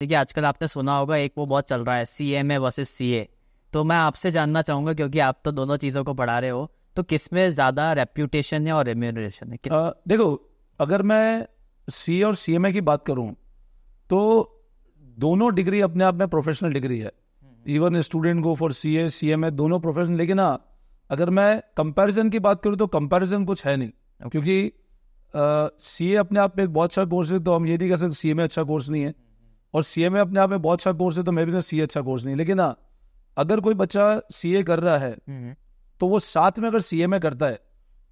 देखिए, आजकल आपने सुना होगा एक वो बहुत चल रहा है, CMA वर्सेस CA। तो मैं आपसे जानना चाहूँगा, क्योंकि आप तो दोनों चीज़ों को पढ़ा रहे हो, तो किस में ज़्यादा रेप्यूटेशन है और रेम्यूनरेशन है? देखो, अगर मैं सी और सीएमए की बात करूं तो दोनों डिग्री अपने आप में प्रोफेशनल डिग्री है। Even student go for CA CMA दोनों प्रोफेशनल। लेकिन हाँ, अगर मैं कंपैरिजन की बात करूं तो कंपैरिजन कुछ है नहीं। क्योंकि सीए अपने आप में एक बहुत अच्छा कोर्स है, तो हम ये नहीं कह सकते सीएमए अच्छा कोर्स नहीं है, और सीएमए अपने आप में बहुत अच्छा कोर्स है तो मैं भी सीए अच्छा कोर्स नहीं। लेकिन हाँ, अगर कोई बच्चा सीए कर रहा है तो वो साथ में अगर सीएमए करता है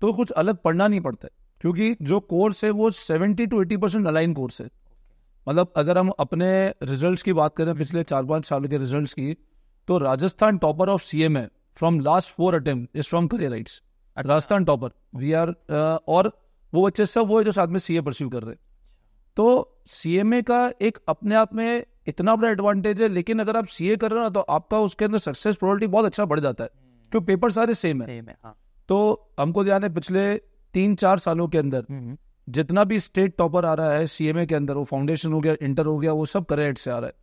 तो कुछ अलग पढ़ना नहीं पड़ता है, क्योंकि जो कोर्स है वो 70 to 80% अलाइन कोर्स है। मतलब अगर हम अपने रिजल्ट्स की बात करें पिछले 4-5 साल के रिजल्ट्स की, तो Rajasthan topper of CMA from last 4 attempt is from career rights. Rajasthan topper we are, और वो बच्चे सब वो है जो साथ में सीए परस्यू कर रहे हैं। तो सीएमए का एक अपने आप में इतना बड़ा एडवांटेज है। लेकिन अगर आप सीए कर रहे हो ना, तो आपका उसके अंदर सक्सेस प्रोबेबिलिटी बहुत अच्छा बढ़ जाता है, क्योंकि पेपर सारे सेम है। हाँ। तो हमको ध्यान है पिछले 3-4 सालों के अंदर जितना भी स्टेट टॉपर आ रहा है सीएमए के अंदर, वो फाउंडेशन हो गया, इंटर हो गया, वो सब करेक्ट से आ रहा है।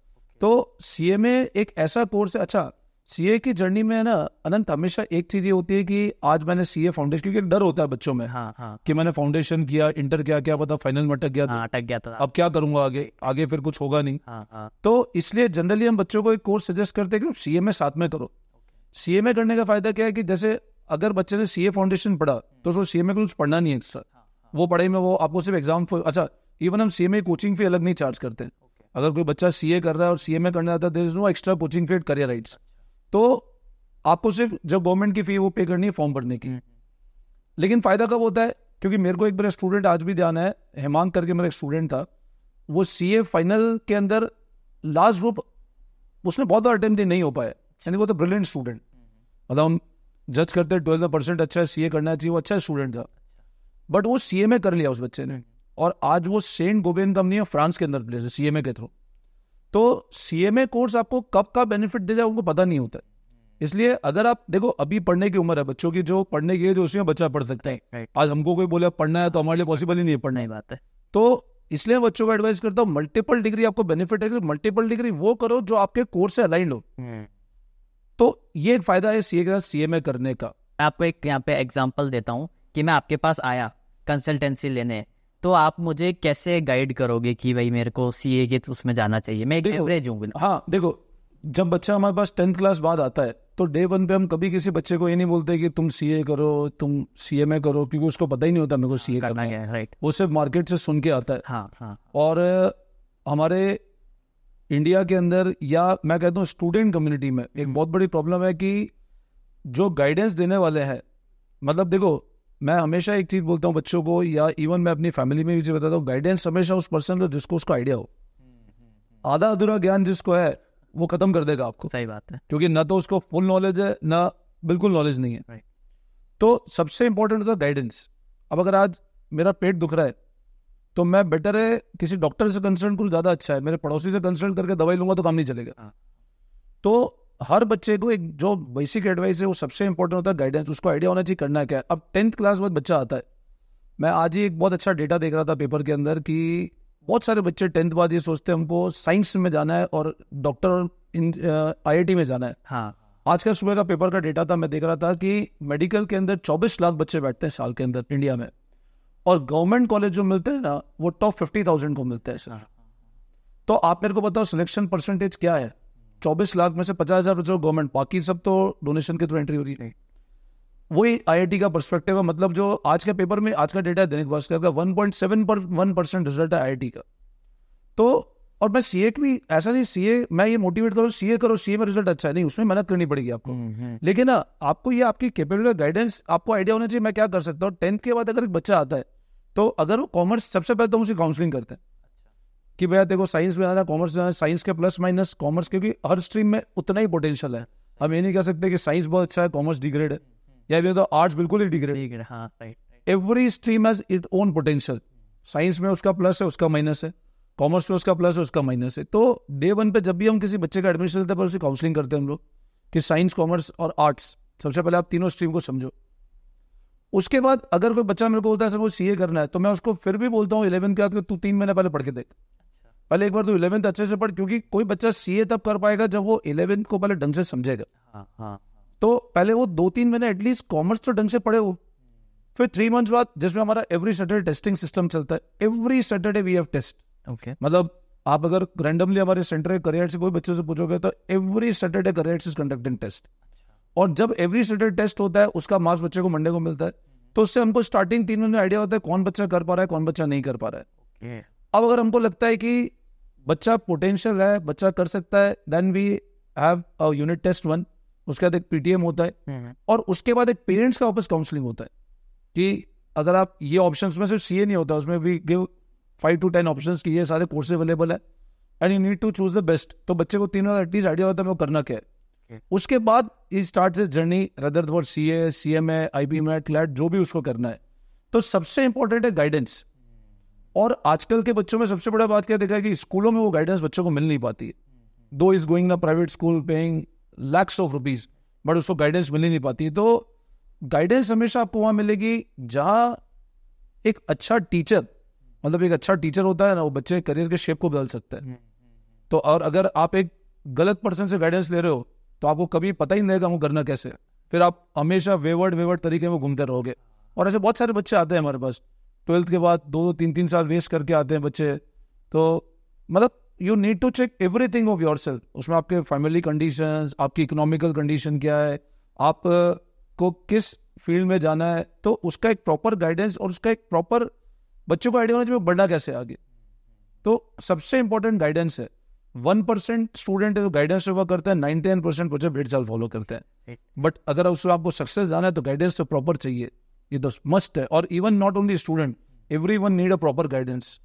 तो सीएमए एक ऐसा कोर्स है। अच्छा, सीए की जर्नी में ना अनंत, हमेशा एक चीज ये होती है कि आज मैंने सीए फाउंडेशन, क्योंकि एक डर होता है बच्चों में कि मैंने फाउंडेशन किया, इंटर किया, क्या पता फाइनल में अटक गया, अटक गया था, अब क्या करूंगा आगे फिर कुछ होगा नहीं। तो इसलिए जनरली हम बच्चों को एक कोर्स सजेस्ट करते हैं कि सीएमए साथ में करो। सीएमए करने का फायदा क्या है कि जैसे अगर बच्चे ने सीए फाउंडेशन पढ़ा तो उसको सीएमए को कुछ पढ़ना नहीं है एक्स्ट्रा। वो पढ़ाई में वो आपको सिर्फ एग्जाम। अच्छा, इवन हम सीएमए कोचिंग फी अलग नहीं चार्ज करते हैं। अगर कोई बच्चा सीए कर रहा है और सीएमए करना आता है, there is no extra coaching fee at career rights. तो आपको सिर्फ जब गवर्नमेंट की फी वो पे करनी है फॉर्म भरने की। लेकिन फायदा कब होता है? क्योंकि मेरे को एक मेरा स्टूडेंट आज भी ध्यान है, हेमांग करके मेरा एक स्टूडेंट था, वो सीए फाइनल के अंदर लास्ट ग्रुप उसने बहुत बार अटेम्प्ट नहीं हो पाया, यानी वो तो ब्रिलियंट स्टूडेंट। मतलब हम जज करते 12% अच्छा है, सीए करना चाहिए, वो अच्छा स्टूडेंट था, बट वो सीएमए कर लिया उस बच्चे ने, और आज वो सेंट गोबेन कंपनी है फ्रांस के अंदर प्लेस है सीएमए के थ्रू। तो सीएमए कोर्स आपको कब का बेनिफिट दे जाए उनको पता नहीं होता है। इसलिए अगर आप देखो, अभी पढ़ने की उम्र है बच्चों की, जो पढ़ने की है जो उसमें बच्चा पढ़ सकता है। आज हमको कोई बोले पढ़ना है तो हमारे लिए पॉसिबल ही नहीं है पढ़ना, बात है। तो इसलिए बच्चों को एडवाइस करता हूँ, मल्टीपल डिग्री आपको बेनिफिट है, मल्टीपल डिग्री वो करो जो आपके कोर्स से अलाइंड हो। तो ये एक फायदा है सीए के साथ सीएमए करने का। मैं आपको एक यहाँ पे एग्जांपल देता हूँ कि मैं आपके पास आया कंसल्टेंसी लेने, तो आप मुझे कैसे गाइड करोगे कि भाई मेरे को सीए के उसमें जाना चाहिए? मैं एक एवरेज हूँ। हाँ देखो, जब बच्चा हमारे पास 10th क्लास बाद आता है तो डे 1 पे हम कभी किसी बच्चे को ये नहीं बोलते कि तुम सीए करो, तुम सीएमए करो, क्योंकि उसको पता ही नहीं होता मेरे को सीए करना है। राइट। वो सिर्फ मार्केट से सुन के आता है। हाँ। और हमारे इंडिया के अंदर, या मैं कहता हूँ स्टूडेंट कम्युनिटी में, एक बहुत बड़ी प्रॉब्लम है कि जो गाइडेंस देने वाले हैं, मतलब देखो, मैं हमेशा एक चीज बोलता हूँ बच्चों को, या इवन मैं अपनी फैमिली में भी चीज बताता हूँ, गाइडेंस हमेशा उस पर्सन को जिसको उसको आइडिया हो। आधा अधूरा ज्ञान जिसको है वो खत्म कर देगा आपको। सही बात है, क्योंकि ना तो उसको फुल नॉलेज है ना बिल्कुल नॉलेज नहीं है। तो सबसे इंपॉर्टेंट होता है गाइडेंस। अब अगर आज मेरा पेट दुख रहा है तो मैं बेटर है किसी डॉक्टर से कंसल्ट करूँ, ज्यादा अच्छा है। मेरे पड़ोसी से कंसल्ट करके दवाई लूंगा तो काम नहीं चलेगा। तो हर बच्चे को एक जो बेसिक एडवाइस है वो सबसे इंपॉर्टेंट होता है गाइडेंस। उसको आइडिया होना चाहिए करना क्या है। अब 10th क्लास बाद बच्चा आता है, मैं आज ही एक बहुत अच्छा डेटा देख रहा था पेपर के अंदर कि बहुत सारे बच्चे 10th बाद ये सोचते हैं हमको साइंस में जाना है और डॉक्टर IIT में जाना है। आज का सुबह का पेपर का डेटा था, मैं देख रहा था कि मेडिकल के अंदर 24 लाख बच्चे बैठते हैं साल के अंदर इंडिया में, और गवर्नमेंट कॉलेज जो मिलते हैं ना वो टॉप 50,000 को मिलते हैं सर। तो आप मेरे को बताओ सिलेक्शन परसेंटेज क्या है? 24 लाख में से 50,000 बच्चों गवर्नमेंट, बाकी सब तो डोनेशन के थ्रू एंट्री हो रही है। वही IIT का पर्सपेक्टिव है। मतलब जो आज के पेपर में, आज का डेटा है दैनिक भास्कर का, 1.71% रिजल्ट है IIT का। तो और मैं सीए भी ऐसा नहीं, सीए मैं ये मोटिवेट करूँ सीए करो, सीए में रिजल्ट अच्छा है नहीं, उसमें मेहनत करनी पड़ेगी आपको। लेकिन ना आपको ये आपकी कैपेबिलिटी गाइडेंस, आपको आइडिया होना चाहिए मैं क्या कर सकता हूँ। 10th के बाद अगर एक बच्चा आता है तो अगर वो कॉमर्स, सबसे पहले तो हम उसे काउंसलिंग करते हैं कि भैया देखो साइंस में आना, कॉमर्स में आना, साइंस के प्लस माइनस कॉमर्स, क्योंकि हर स्ट्रीम में उतना ही पोटेंशियल है। हम ये नहीं कह सकते कि साइंस बहुत अच्छा है कॉमर्स डिग्रेड है, या भी तो आर्ट्स बिल्कुल ही degrade. Every stream has its own potential. Science में उसका प्लस है, उसका माइनस है, कॉमर्स में उसका प्लस है, उसका माइनस है। तो डे 1 पे जब भी हम किसी बच्चे का एडमिशन लेते हैं पर उसे काउंसलिंग करते हैं हम लोग कि साइंस, कॉमर्स और आर्ट्स, सबसे पहले आप तीनों स्ट्रीम को समझो। उसके बाद अगर कोई बच्चा मेरे को बोलता है सर वो सीए करना है, तो मैं उसको फिर भी बोलता हूँ 11th के बाद तू 3 महीने पहले पढ़ के देख, पहले एक बार तो 11th अच्छे से पढ़, क्योंकि कोई बच्चा सीए तब कर पाएगा जब वो 11th को पहले ढंग से समझेगा। हाँ। तो पहले वो 2-3 महीने एटलीस्ट कॉमर्स तो ढंग से पढ़े हो। फिर 3 मंथ्स बाद, जिसमें हमारा एवरी सैटरडे टेस्टिंग सिस्टम चलता है, every Saturday we have test. Okay. मतलब आप अगर रैंडमली हमारे सेंटर करियर से कोई बच्चे से पूछोगे तो every Saturday career is conducting test. और जब एवरी सैटरडे टेस्ट होता है, उसका मार्क्स बच्चे को मंडे को मिलता है, तो उससे हमको स्टार्टिंग 3 महीने आइडिया होता है कौन बच्चा कर पा रहा है, कौन बच्चा नहीं कर पा रहा है। अब अगर हमको लगता है कि बच्चा पोटेंशियल है, बच्चा कर सकता है, then we have a unit test 1, उसके बाद एक पीटीएम होता है, और उसके बाद एक पेरेंट्स का वापस काउंसलिंग होता है कि अगर आप ये ऑप्शंस में सिर्फ सीए नहीं होता, उसमें वी गिव 5 to 10 ऑप्शंस की ये सारे कोर्स अवेलेबल है and you need to choose the best. तो बच्चे को 3 बार एटलीस्ट आइडिया होता है वो करना क्या है। उसके बाद ही start this journey rather for CA, CMA, IBM, CLAT, जो भी उसको करना है। तो सबसे इंपॉर्टेंट है गाइडेंस। और आजकल के बच्चों में सबसे बड़ा बात क्या देखा है कि स्कूलों में वो गाइडेंस बच्चों को मिल नहीं पाती है। दो इज गोइंग ना private school paying lakhs of rupees, but उसको गाइडेंस मिल ही नहीं पाती। तो गाइडेंस हमेशा आपको वहां मिलेगी जहां एक अच्छा टीचर, मतलब एक अच्छा टीचर होता है ना, वो बच्चे के करियर के शेप को बदल सकता है। तो और अगर आप एक गलत पर्सन से गाइडेंस ले रहे हो तो आपको कभी पता ही नहीं लगेगा वो करना कैसे, फिर आप हमेशा वेवर्ड तरीके में घूमते रहोगे। और ऐसे बहुत सारे बच्चे आते हैं हमारे पास 12th के बाद 2-3 साल वेस्ट करके आते हैं बच्चे। तो मतलब you need to check everything of yourself. उसमें आपके फैमिली कंडीशंस, आपकी इकोनॉमिकल कंडीशन क्या है, आप को किस फील्ड में जाना है, तो उसका एक प्रॉपर गाइडेंस और उसका एक प्रॉपर बच्चों को आइडिया होना चाहिए बढ़ना कैसे आगे। तो सबसे इंपॉर्टेंट गाइडेंस है। 1% स्टूडेंट है जो गाइडेंस से वर्क करता है, 99% बच्चे 1.5 साल फॉलो करते हैं। बट अगर उसमें आपको सक्सेस जाना है तो गाइडेंस तो प्रॉपर चाहिए, ये तो मस्ट है। और even not only student, everyone need a proper guidance.